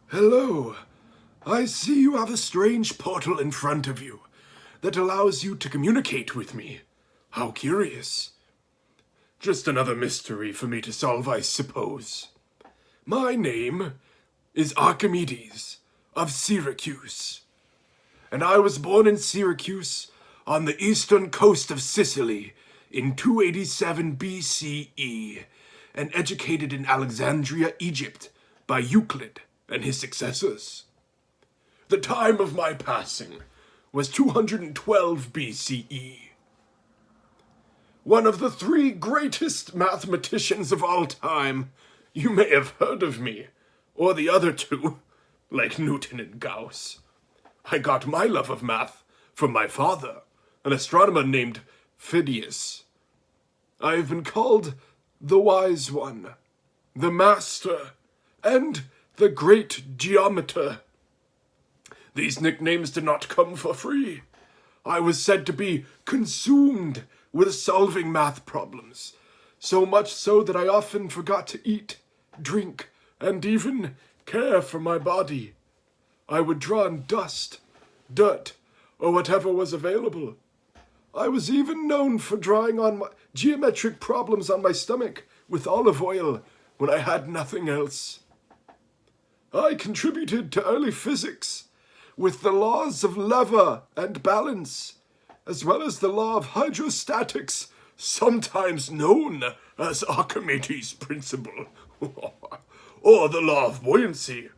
Hello. I see you have a strange portal in front of you that allows you to communicate with me. How curious. Just another mystery for me to solve, I suppose. My name is Archimedes of Syracuse, and I was born in Syracuse on the eastern coast of Sicily in 287 BCE, and educated in Alexandria, Egypt, by Euclid and his successors. The time of my passing was 212 BCE. One of the three greatest mathematicians of all time. You may have heard of me, or the other two, like Newton and Gauss. I got my love of math from my father, an astronomer named Phidias. I have been called the Wise One, the Master, and the Great Geometer. These nicknames did not come for free. I was said to be consumed with solving math problems, so much so that I often forgot to eat, drink, and even care for my body. I would draw on dust, dirt, or whatever was available. I was even known for drawing on geometric problems on my stomach with olive oil when I had nothing else. I contributed to early physics with the laws of lever and balance, as well as the law of hydrostatics, sometimes known as Archimedes' Principle, or the law of buoyancy,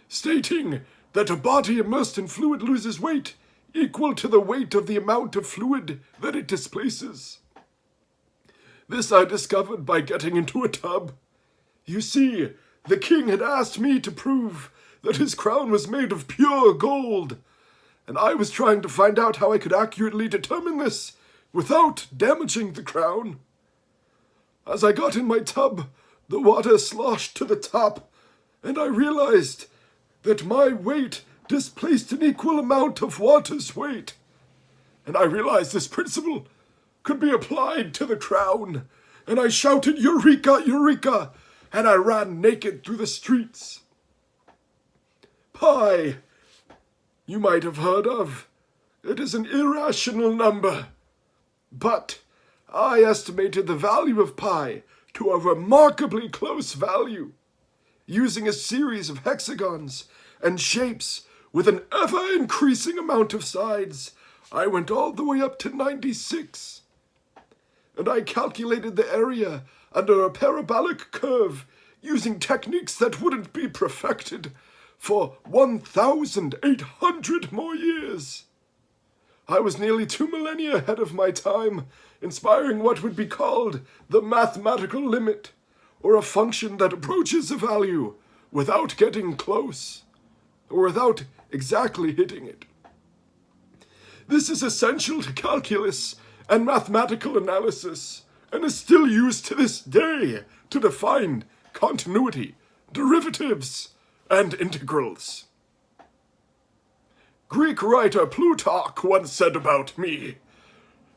stating that a body immersed in fluid loses weight equal to the weight of the amount of fluid that it displaces. This I discovered by getting into a tub. You see, the king had asked me to prove that his crown was made of pure gold, and I was trying to find out how I could accurately determine this without damaging the crown. As I got in my tub, the water sloshed to the top, and I realized that my weight displaced an equal amount of water's weight. And I realized this principle could be applied to the crown, and I shouted, "Eureka, Eureka!" and I ran naked through the streets. Pi, you might have heard of. It is an irrational number. But I estimated the value of pi to a remarkably close value, using a series of hexagons and shapes with an ever-increasing amount of sides. I went all the way up to 96. And I calculated the area under a parabolic curve using techniques that wouldn't be perfected for 1,800 more years. I was nearly 2 millennia ahead of my time, inspiring what would be called the mathematical limit, or a function that approaches a value without getting close, or without exactly hitting it. This is essential to calculus and mathematical analysis, and is still used to this day to define continuity, derivatives, and integrals. Greek writer Plutarch once said about me,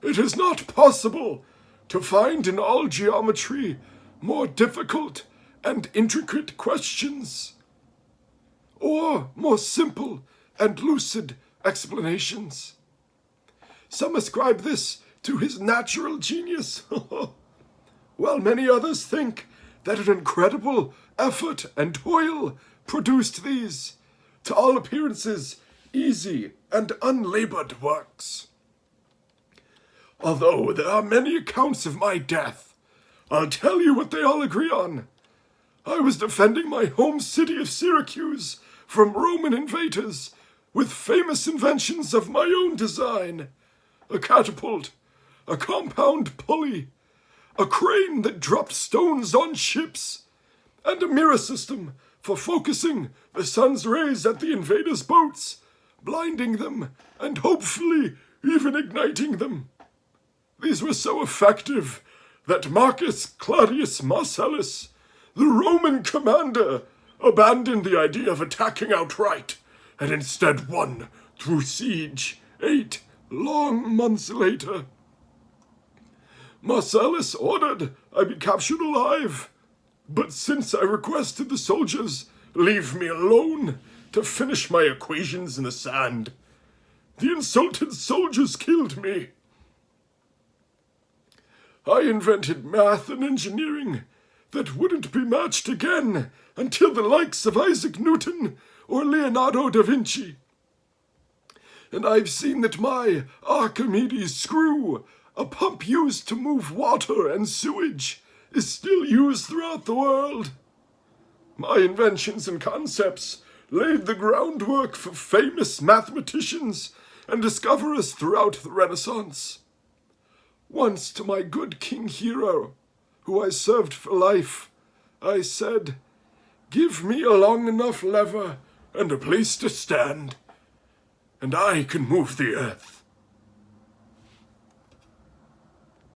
"It is not possible to find in all geometry more difficult and intricate questions, or more simple and lucid explanations." Some ascribe this to his natural genius, while many others think that an incredible effort and toil produced these, to all appearances, easy and unlabored works. Although there are many accounts of my death, I'll tell you what they all agree on. I was defending my home city of Syracuse from Roman invaders with famous inventions of my own design: a catapult, a compound pulley, a crane that dropped stones on ships, and a mirror system for focusing the sun's rays at the invaders' boats, blinding them, and hopefully even igniting them. These were so effective that Marcus Claudius Marcellus, the Roman commander, abandoned the idea of attacking outright, and instead won through siege 8 long months later. Marcellus ordered I be captured alive, But since I requested the soldiers leave me alone to finish my equations in the sand, the insulted soldiers killed me. I invented math and engineering that wouldn't be matched again until the likes of Isaac Newton or Leonardo da Vinci. And I've seen that my Archimedes screw, a pump used to move water and sewage, is still used throughout the world. My inventions and concepts laid the groundwork for famous mathematicians and discoverers throughout the Renaissance. Once to my good King Hero, who I served for life, I said, "Give me a long enough lever and a place to stand, and I can move the earth."